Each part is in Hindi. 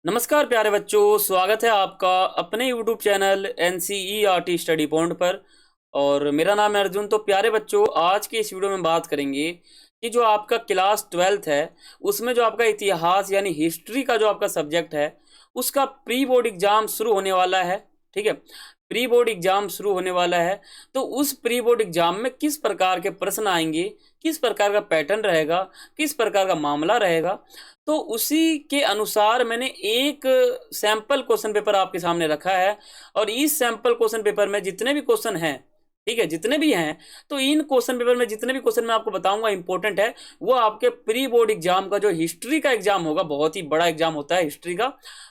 नमस्कार प्यारे बच्चों, स्वागत है आपका अपने YouTube channel NCERT study point पर। और मेरा नाम है अर्जुन। तो प्यारे बच्चों, आज की इस वीडियो में बात करेंगे कि जो आपका क्लास 12th है उसमें जो आपका इतिहास यानी हिस्ट्री का जो आपका सब्जेक्ट है उसका प्री बोर्ड एग्जाम शुरू होने वाला है। ठीक है, प्री बोर्ड एग्जाम शुरू होने वाला है। तो उस प्री बोर्ड एग्जाम में किस प्रकार के प्रश्न आएंगे, किस प्रकार का पैटर्न रहेगा, किस प्रकार का मामला रहेगा, तो उसी के अनुसार मैंने एक सैंपल क्वेश्चन पेपर आपके सामने रखा है। और इस सैंपल क्वेश्चन पेपर में जितने भी क्वेश्चन हैं, ठीक है, जितने भी हैं, तो इन क्वेश्चन पेपर में जितने भी क्वेश्चन मैं आपको बताऊंगा इंपॉर्टेंट है, वो आपके प्री बोर्ड एग्जाम का जो हिस्ट्री का एग्जाम होगा, बहुत ही बड़ा एग्जाम होता है हिस्ट्री का।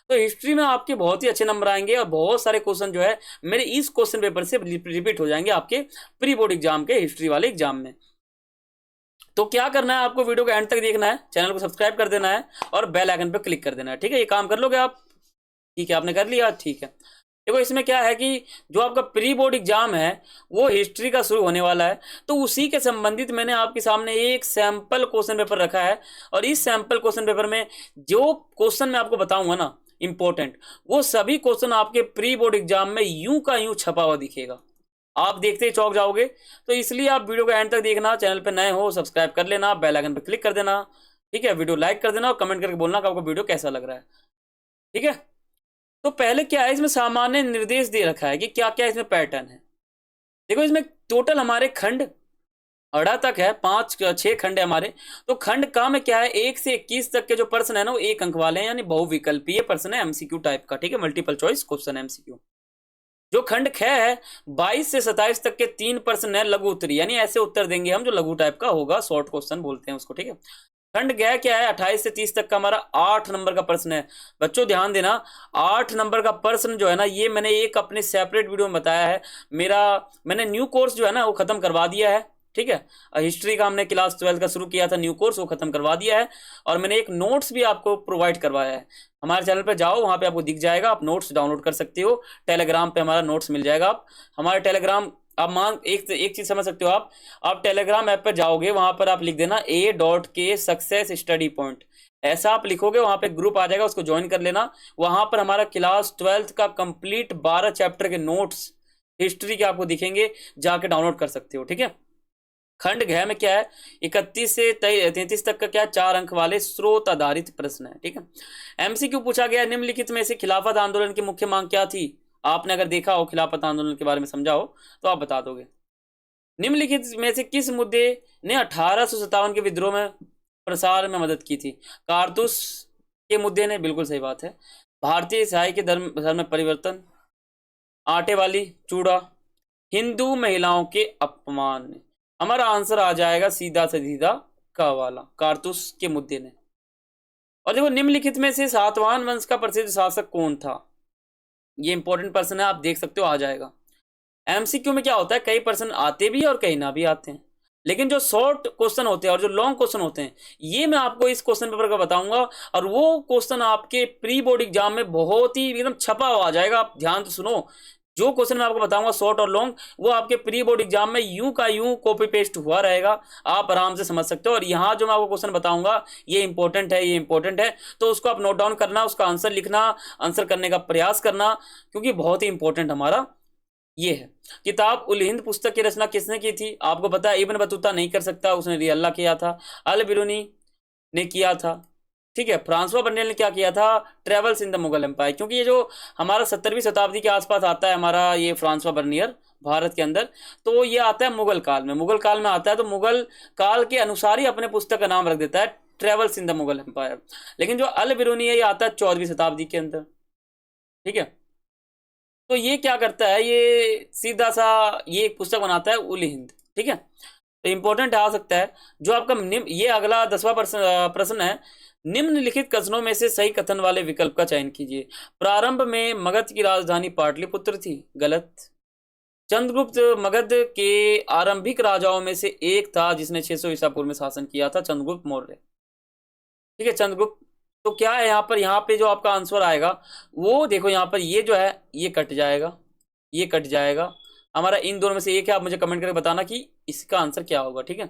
तो हिस्ट्री में आपके बहुत ही अच्छे नंबर आएंगे और बहुत सारे क्वेश्चन जो है मेरे इस क्वेश्चन पेपर से रिपीट हो जाएंगे आपके प्री बोर्ड एग्जाम के हिस्ट्री वाले एग्जाम में। तो क्या करना है, आपको वीडियो को एंड तक देखना है, चैनल को सब्सक्राइब कर देना है और बेल आइकन पर क्लिक कर देना है। ठीक है, ये काम कर लोगे आप? ठीक है, आपने कर लिया, ठीक है। देखो इसमें क्या है कि जो आपका प्री बोर्ड एग्जाम है वो हिस्ट्री का शुरू होने वाला है, तो उसी के संबंधित मैंने आपके सामने एक सैंपल क्वेश्चन पेपर रखा है। और इस सैंपल क्वेश्चन पेपर में जो क्वेश्चन मैं आपको बताऊंगा ना इंपॉर्टेंट, वो सभी क्वेश्चन आपके प्री बोर्ड एग्जाम में यूं का यूं छपा हुआ दिखेगा, आप देखते ही चौंक जाओगे। तो इसलिए आप वीडियो को एंड तक देखना, चैनल पे नए हो सब्सक्राइब कर लेना, बेल आइकन पर क्लिक कर देना। ठीक है, वीडियो लाइक कर देना और कमेंट करके बोलना कि आपको वीडियो कैसा लग रहा है। ठीक है, तो पहले क्या है, इसमें सामान्य निर्देश दे रखा है कि क्या क्या इसमें पैटर्न है। देखो इसमें टोटल हमारे खंड अड़ा तक है, 5-6 खंड है हमारे। तो खंड का में क्या है, 1 से 21 तक के जो प्रश्न है ना वो 1 अंक वाले हैं, यानी बहुविकल्पीय प्रश्न है, एमसीक्यू टाइप का। ठीक है, मल्टीपल चॉइस क्वेश्चन एमसीक्यू। जो खंड ख है 22 से 27 तक के 3 प्रश्न है लघु उत्तरी, यानी ऐसे उत्तर देंगे हम जो लघु टाइप का होगा, शॉर्ट क्वेश्चन बोलते हैं उसको। ठीक है, खंड ग क्या है, 28 से 30 तक का हमारा 8 नंबर का प्रश्न है। बच्चों ध्यान देना, 8 नंबर का प्रश्न जो है ना, ये मैंने एक अपने सेपरेट वीडियो में बताया है। मैंने न्यू कोर्स जो है ना वो खत्म करवा दिया है। ठीक है, हिस्ट्री का हमने क्लास 12 का शुरू किया था न्यू कोर्स, वो खत्म करवा दिया है। और मैंने एक नोट्स भी आपको प्रोवाइड करवाया है। हमारे चैनल पे जाओ, वहां पे आपको दिख जाएगा, आप नोट्स डाउनलोड कर सकते हो। टेलीग्राम पे हमारा नोट्स मिल जाएगा। आप हमारे टेलीग्राम, आप मान एक चीज समझ सकते हो, आप टेलीग्राम ऐप पर जाओगे, वहां पर आप लिख देना A.K सक्सेस स्टडी पॉइंट, ऐसा आप लिखोगे, वहां पे ग्रुप आ जाएगा, उसको ज्वाइन कर लेना। वहां पर हमारा क्लास 12 का कंप्लीट 12 चैप्टर के नोट्स हिस्ट्री के आपको दिखेंगे, जाके डाउनलोड कर सकते हो। ठीक है, खंड घ में क्या है, 31 से 33 तक का क्या, 4 अंक वाले स्रोत आधारित प्रश्न है। ठीक है, एमसीक्यू पूछा गया, निम्नलिखित में से खिलाफत आंदोलन की मुख्य मांग क्या थी। आपने अगर देखा हो, खिलाफत आंदोलन के बारे में समझा हो तो आप बता दोगे। निम्नलिखित में से किस मुद्दे ने 1857 के विद्रोह में प्रसार में मदद की थी। कारतूस के मुद्दे ने, बिल्कुल सही बात है। भारतीय ईसाई के धर्म में परिवर्तन, आटे वाली चूड़ा, हिंदू महिलाओं के अपमान ने। हमारा आंसर आ जाएगा सीधा से सीधा का वाला, कारतूस के मुद्दे ने। और देखो निम्नलिखित में से सातवाहन वंश का प्रसिद्ध शासक कौन था, ये इंपॉर्टेंट पर्सन है, आप देख सकते हो, आ जाएगा। एमसीक्यू में क्या होता है, कई पर्सन आते भी और कई ना भी आते हैं, लेकिन जो शॉर्ट क्वेश्चन होते हैं और जो लॉन्ग क्वेश्चन होते हैं, ये मैं आपको इस क्वेश्चन पेपर का बताऊंगा। और वो क्वेश्चन आपके प्री बोर्ड एग्जाम में बहुत ही एकदम छपा हुआ आ जाएगा। आप ध्यान से सुनो, जो क्वेश्चन मैं आपको बताऊंगा शॉर्ट और लॉन्ग, वो आपके प्री बोर्ड एग्जाम में यूं का यूं कॉपी पेस्ट हुआ रहेगा, आप आराम से समझ सकते हो। और यहाँ जो मैं आपको क्वेश्चन बताऊंगा ये इंपॉर्टेंट है, ये इंपॉर्टेंट है, तो उसको आप नोट डाउन करना, उसका आंसर लिखना, आंसर करने का प्रयास करना, क्योंकि बहुत ही इंपॉर्टेंट हमारा ये है। किताब उल हिंद पुस्तक की रचना किसने की थी, आपको पता है इब्न बतूता नहीं कर सकता, उसने रियल्ला किया था। अल बिरूनी ने किया था। ठीक है, फ्रांसवा बर्नियल ने क्या किया था, travels in the Mughal empire. क्योंकि ये जो हमारा 17वीं शताब्दी के आसपास आता है हमारा ये फ्रांसवा बर्नियर भारत के अंदर, तो ये आता है मुगल काल में, मुगल काल में आता है, तो मुगल काल के अनुसार ही अपने पुस्तक का नाम रख देता है travels in the Mughal empire. लेकिन जो अल बिरूनी है ये आता है 14वीं शताब्दी के अंदर। ठीक है, तो ये क्या करता है, ये सीधा सा ये एक पुस्तक बनाता है उल हिंद। ठीक है, तो इंपॉर्टेंट आ सकता है। जो आपका ये अगला 10वां प्रश्न है, निम्नलिखित कथनों में से सही कथन वाले विकल्प का चयन कीजिए। प्रारंभ में मगध की राजधानी पाटलिपुत्र थी, गलत। चंद्रगुप्त मगध के आरंभिक राजाओं में से एक था जिसने 600 ईसा पूर्व में शासन किया था, चंद्रगुप्त मौर्य। ठीक है, चंद्रगुप्त। तो क्या है यहाँ पे जो आपका आंसर आएगा वो देखो, यहाँ पर ये जो है ये कट जाएगा, ये कट जाएगा। हमारा इन दोनों में से एक है, आप मुझे कमेंट करके बताना कि इसका आंसर क्या होगा। ठीक है,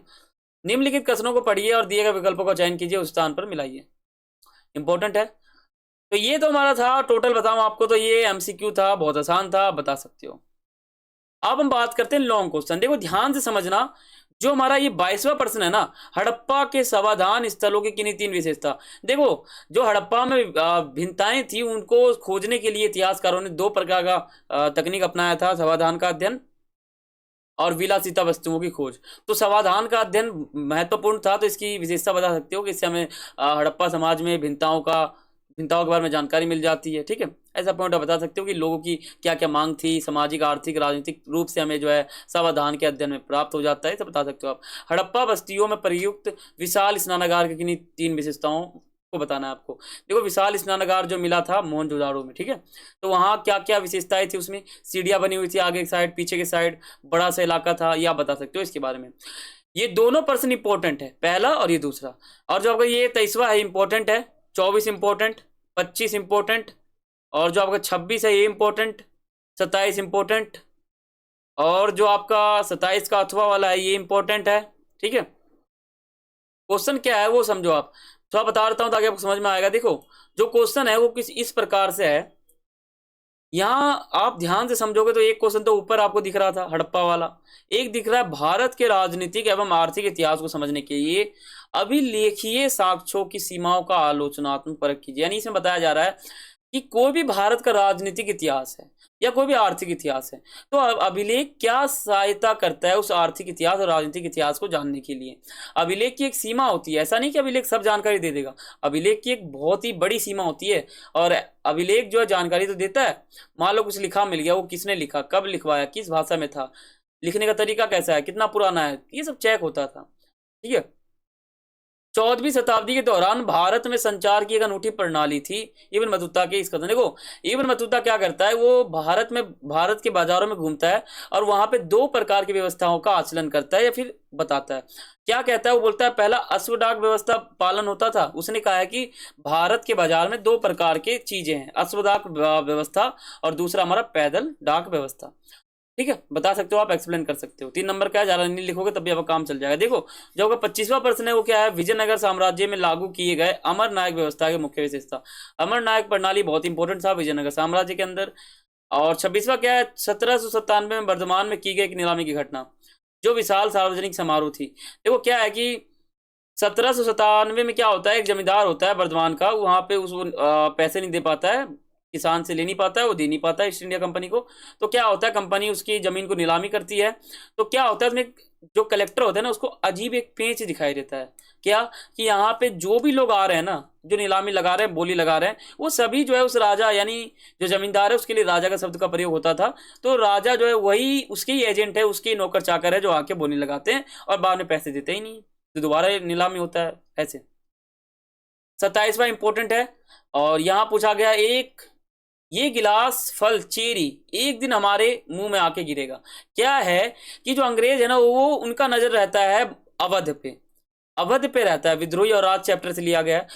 निम्नलिखित कथनों को पढ़िए और दिए गए विकल्पों का चयन कीजिए, उस स्थान पर मिलाइए। इंपॉर्टेंट है। तो ये तो हमारा था टोटल, बताऊं आपको तो ये एमसीक्यू था, बहुत आसान था, बता सकते हो। अब हम बात करते हैं लॉन्ग क्वेश्चन। देखो ध्यान से समझना, जो हमारा ये 22वां प्रश्न है ना, हड़प्पा के समाधान स्थलों की किन्हीं तीन विशेषता। देखो, जो हड़प्पा में भिन्नताएं थी उनको खोजने के लिए इतिहासकारों ने दो प्रकार का तकनीक अपनाया था, समाधान का अध्ययन और विलासिता वस्तुओं की खोज। तो समाधान का अध्ययन महत्वपूर्ण था, तो इसकी विशेषता बता सकते हो कि इससे हमें हड़प्पा समाज में भिन्नताओं के बारे में जानकारी मिल जाती है। ठीक है, ऐसा पॉइंट आप बता सकते हो कि लोगों की क्या क्या मांग थी, सामाजिक आर्थिक राजनीतिक रूप से हमें जो है समाधान के अध्ययन में प्राप्त हो जाता है, ऐसा बता सकते हो आप। हड़प्पा बस्तियों में प्रयुक्त विशाल स्नानागार की किन्हीं तीन विशेषताओं को बताना है आपको। देखो विशाल स्नानागार जो मिला था मोहनजोदाड़ो में, ठीक है, तो वहाँ क्या क्या विशेषताएं थी, उसमें सीढ़ियाँ बनी हुई थी आगे की साइड, पीछे की साइड, बड़ा सा इलाका था, या बता सकते हो इसके बारे में। ये दोनों प्रश्न इंपॉर्टेंट है, पहला और ये दूसरा। और जो आपका ये 23वां है इंपॉर्टेंट है, 24 इंपॉर्टेंट, 25 इंपॉर्टेंट, और जो आपका 26 है ये इंपॉर्टेंट, 27 इंपॉर्टेंट, और जो आपका 27 का अथवा वाला है ये इंपॉर्टेंट है। ठीक है, क्वेश्चन क्या है वो समझो आप, थोड़ा बता देता हूं ताकि आपको समझ में आएगा। देखो जो क्वेश्चन है वो किस इस प्रकार से है, यहाँ आप ध्यान से समझोगे तो एक क्वेश्चन तो ऊपर आपको दिख रहा था हड़प्पा वाला, एक दिख रहा है भारत के राजनीतिक एवं आर्थिक इतिहास को समझने के लिए अभिलेखीय साक्ष्यों की सीमाओं का आलोचनात्मक परख कीजिए। यानी इसमें बताया जा रहा है कि कोई भी भारत का राजनीतिक इतिहास है या कोई भी आर्थिक इतिहास है, तो अभिलेख क्या सहायता करता है उस आर्थिक इतिहास और राजनीतिक इतिहास को जानने के लिए। अभिलेख की एक सीमा होती है, ऐसा नहीं कि अभिलेख सब जानकारी दे देगा, अभिलेख की एक बहुत ही बड़ी सीमा होती है। और अभिलेख जो है जानकारी तो देता है, मान लो कुछ लिखा मिल गया, वो किसने लिखा, कब लिखवाया, किस भाषा में था, लिखने का तरीका कैसा है, कितना पुराना है, ये सब चेक होता था। ठीक है, 14वीं शताब्दी के दौरान भारत में संचार की एक अनूठी प्रणाली थी इब्न बतूता के इस कदम। देखो इब्न बतूता क्या करता है, वो भारत के बाजारों में घूमता है और वहां पे दो प्रकार की व्यवस्थाओं का आचरण करता है या फिर बताता है। क्या कहता है, वो बोलता है पहला अश्व डाक व्यवस्था पालन होता था। उसने कहा है कि भारत के बाजार में दो प्रकार के चीजें हैं, अश्व डाक व्यवस्था और दूसरा हमारा पैदल डाक व्यवस्था। ठीक है, बता सकते हो आप, एक्सप्लेन कर सकते हो। 3 नंबर का है, ज्यादा नहीं लिखोगे तब भी आपका काम चल जाएगा। देखो जो आपका 25वां प्रश्न है वो क्या है, विजयनगर साम्राज्य में लागू किए गए अमर नायक व्यवस्था की मुख्य विशेषता। अमर नायक प्रणाली बहुत इंपॉर्टेंट था विजयनगर साम्राज्य के अंदर। और 26वां क्या है, 1797 में वर्धमान में की गई एक नीलामी की घटना, जो विशाल सार्वजनिक समारोह थी। देखो क्या है कि 1797 में क्या होता है, एक जमींदार होता है वर्धमान का, वहां पे उसको पैसे नहीं दे पाता है, किसान से ले नहीं पाता है, वो दे नहीं पाता है ईस्ट इंडिया कंपनी को। तो क्या होता है, कंपनी उसकी जमीन को नीलामी करती है। तो क्या होता है उसमें जो कलेक्टर होता है ना, उसको अजीब एक पेंच दिखाई देता है, क्या कि यहाँ पे जो भी लोग आ रहे हैं ना, जो नीलामी लगा रहे हैं, बोली लगा रहे हैं, वो सभी जो है उस राजा यानी जो जमींदार है उसके लिए राजा का शब्द का प्रयोग होता था। तो राजा जो है वही उसके ही एजेंट है, उसके ही नौकर चाकर है जो आके बोली लगाते हैं और बाद में पैसे देते ही नहीं, तो दोबारा नीलामी होता है ऐसे। 27वां इंपॉर्टेंट है, और यहाँ पूछा गया एक, ये गिलास फल चेरी एक दिन हमारे मुंह में आके गिरेगा। क्या है कि जो अंग्रेज है ना, वो उनका नजर रहता है अवध पे, अवध पे रहता है, विद्रोही और राज चैप्टर से लिया गया है,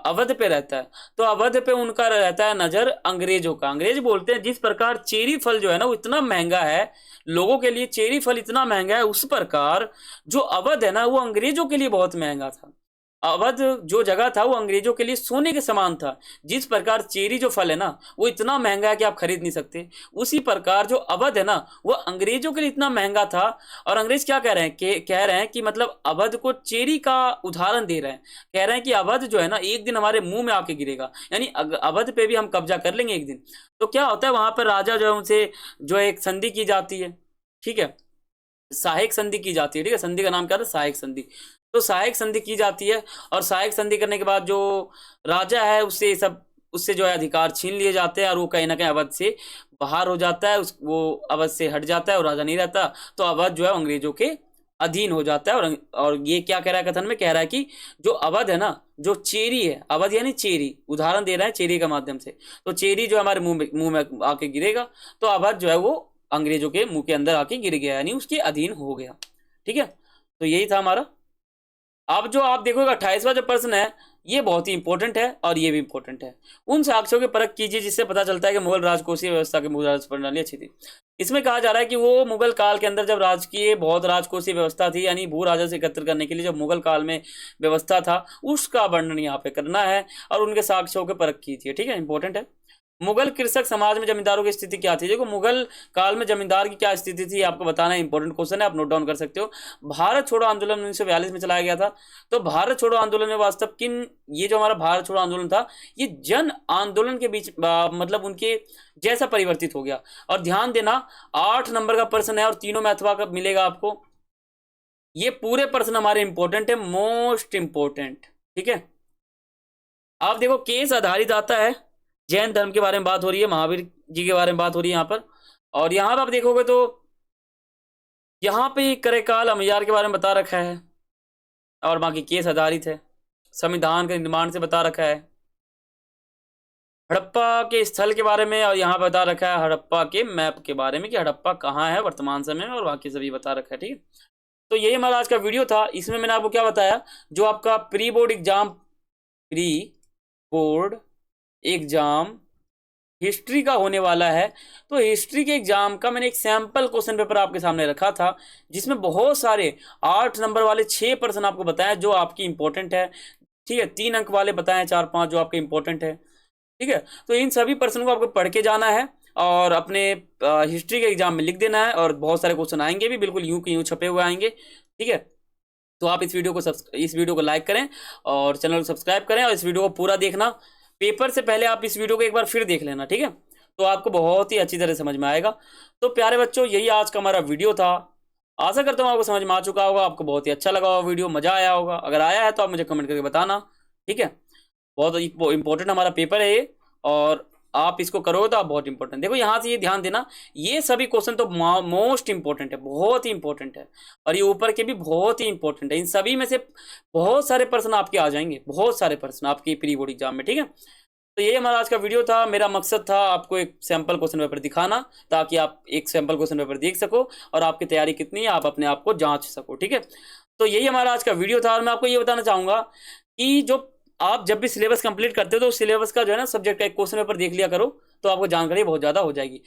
अवध पे रहता है। तो अवध पे उनका रहता है नजर अंग्रेजों का। अंग्रेज बोलते हैं जिस प्रकार चेरी फल जो है ना वो इतना महंगा है, लोगों के लिए चेरी फल इतना महंगा है, उस प्रकार जो अवध है ना वो अंग्रेजों के लिए बहुत महंगा था। अवध जो जगह था वो अंग्रेजों के लिए सोने के समान था। जिस प्रकार चेरी जो फल है ना वो इतना महंगा है कि आप खरीद नहीं सकते, उसी प्रकार जो अवध है ना वो अंग्रेजों के लिए इतना महंगा था। और अंग्रेज क्या कह रहे हैं, कह रहे हैं कि मतलब अवध को चेरी का उदाहरण दे रहे हैं, कह रहे हैं कि अवध जो है ना एक दिन हमारे मुंह में आके गिरेगा, यानी अवध पे भी हम कब्जा कर लेंगे एक दिन। तो क्या होता है, वहां पर राजा जो है उनसे जो है एक संधि की जाती है। ठीक है, सहायक संधि की जाती है। ठीक है, संधि का नाम क्या था, सहायक संधि। तो सहायक संधि की जाती है, और सहायक संधि करने के बाद जो राजा है उससे जो है अधिकार छीन लिए जाते हैं, और वो कहीं ना कहीं अवध से बाहर हो जाता है, वो अवध से हट जाता है और राजा नहीं रहता। तो अवध जो है अंग्रेजों के अधीन हो जाता है। और ये क्या कह रहा है कथन में, कह रहा है कि जो अवध है ना, जो चेरी है, अवध यानी चेरी, उदाहरण दे रहा है चेरी का माध्यम से, तो चेरी जो हमारे मुंह में आके गिरेगा, तो अवध जो है वो अंग्रेजों के मुंह के अंदर आके गिर गया, यानी उसके अधीन हो गया। ठीक है, तो यही था हमारा अब जो आप देखोगे 28वां जो प्रश्न है ये बहुत ही इंपॉर्टेंट है और ये भी इंपॉर्टेंट है। उन साक्ष्यों की परख कीजिए जिससे पता चलता है कि मुगल राजकोषीय व्यवस्था की मुगल राज प्रणाली अच्छी थी। इसमें कहा जा रहा है कि वो मुगल काल के अंदर जब राजकीय बहुत राजकोषीय व्यवस्था थी, यानी भू राजस्व एकत्र करने के लिए जब मुगल काल में व्यवस्था था, उसका वर्णन यहाँ पे करना है और उनके साक्ष्यों की परख कीजिए। ठीक है, इंपॉर्टेंट है। मुगल कृषक समाज में जमींदारों की स्थिति क्या थी? देखो मुगल काल में जमींदार की क्या स्थिति थी आपको बताना है, इंपॉर्टेंट क्वेश्चन है, आप नोट डाउन कर सकते हो। भारत छोड़ो आंदोलन 1942 में चलाया गया था। तो भारत छोड़ो आंदोलन में वास्तव किन, ये जो हमारा भारत छोड़ो आंदोलन था ये जन आंदोलन के बीच मतलब उनके जैसा परिवर्तित हो गया। और ध्यान देना 8 नंबर का प्रश्न है और तीनों में अथवा का मिलेगा आपको। ये पूरे प्रश्न हमारे इंपॉर्टेंट है, मोस्ट इंपॉर्टेंट। ठीक है, आप देखो केस आधारित आता है, जैन धर्म के बारे में बात हो रही है, महावीर जी के बारे में बात हो रही है यहाँ पर। और यहाँ पर आप देखोगे तो यहाँ पे करेकाल अमैयार के बारे में बता रखा है और बाकी केस आधारित है। संविधान के निर्माण से बता रखा है, हड़प्पा के स्थल के बारे में, और यहाँ बता रखा है हड़प्पा के मैप के बारे में कि हड़प्पा कहाँ है वर्तमान समय में, और बाकी सभी बता रखा है। ठीक है, तो यही हमारा आज का वीडियो था। इसमें मैंने आपको क्या बताया, जो आपका प्री बोर्ड एग्जाम हिस्ट्री का होने वाला है, तो हिस्ट्री के एग्जाम का मैंने एक सैंपल क्वेश्चन पेपर आपके सामने रखा था जिसमें बहुत सारे 8 नंबर वाले 6 प्रश्न आपको बताएं जो आपकी इंपॉर्टेंट है। ठीक है, 3 अंक वाले बताएं 4-5 जो आपके इंपॉर्टेंट है। ठीक है, तो इन सभी प्रश्नों को आपको पढ़ के जाना है और अपने हिस्ट्री के एग्जाम में लिख देना है, और बहुत सारे क्वेश्चन आएंगे भी, बिल्कुल यूं के यूं छपे हुए आएंगे। ठीक है, तो आप इस वीडियो को लाइक करें और चैनल को सब्सक्राइब करें और इस वीडियो को पूरा देखना। पेपर से पहले आप इस वीडियो को एक बार फिर देख लेना। ठीक है, तो आपको बहुत ही अच्छी तरह समझ में आएगा। तो प्यारे बच्चों, यही आज का हमारा वीडियो था। आशा करता हूँ आपको समझ में आ चुका होगा, आपको बहुत ही अच्छा लगा होगा वीडियो, मजा आया होगा। अगर आया है तो आप मुझे कमेंट करके बताना। ठीक है, बहुत इंपॉर्टेंट हमारा पेपर है ये, और आप इसको करोगे तो आप बहुत इंपॉर्टेंट। देखो यहाँ से ये ध्यान देना, ये सभी क्वेश्चन तो मोस्ट इंपॉर्टेंट है, बहुत ही इंपॉर्टेंट है, और ये ऊपर के भी बहुत ही इंपॉर्टेंट है। इन सभी में से बहुत सारे प्रश्न आपके आ जाएंगे, बहुत सारे प्रश्न आपके प्री बोर्ड एग्जाम में। ठीक है, तो ये हमारा आज का वीडियो था। मेरा मकसद था आपको एक सैंपल क्वेश्चन पेपर दिखाना, ताकि आप एक सैंपल क्वेश्चन पेपर देख सको और आपकी तैयारी कितनी है आप अपने आप को जांच सको। ठीक है, तो यही हमारा आज का वीडियो था। और मैं आपको ये बताना चाहूंगा कि जो आप जब भी सिलेबस कंप्लीट करते हो तो सिलेबस का जो है ना सब्जेक्ट का एक क्वेश्चन पेपर देख लिया करो, तो आपको जानकारी बहुत ज़्यादा हो जाएगी।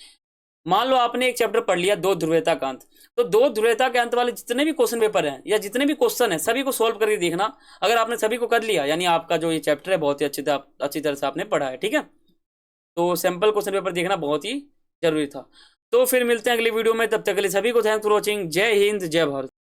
मान लो आपने एक चैप्टर पढ़ लिया, दो ध्रुवीयता का अंत, तो दो ध्रुवीयता के अंत वाले जितने भी क्वेश्चन पेपर हैं या जितने भी क्वेश्चन हैं सभी को सॉल्व करके देखना। अगर आपने सभी को कर लिया यानी आपका जो ये चैप्टर है बहुत ही अच्छी तरह से आपने पढ़ा है। ठीक है, तो सैंपल क्वेश्चन पेपर देखना बहुत ही जरूरी था। तो फिर मिलते हैं अगली वीडियो में, तब तक के लिए सभी को थैंक्स फॉर वॉचिंग। जय हिंद, जय भारत।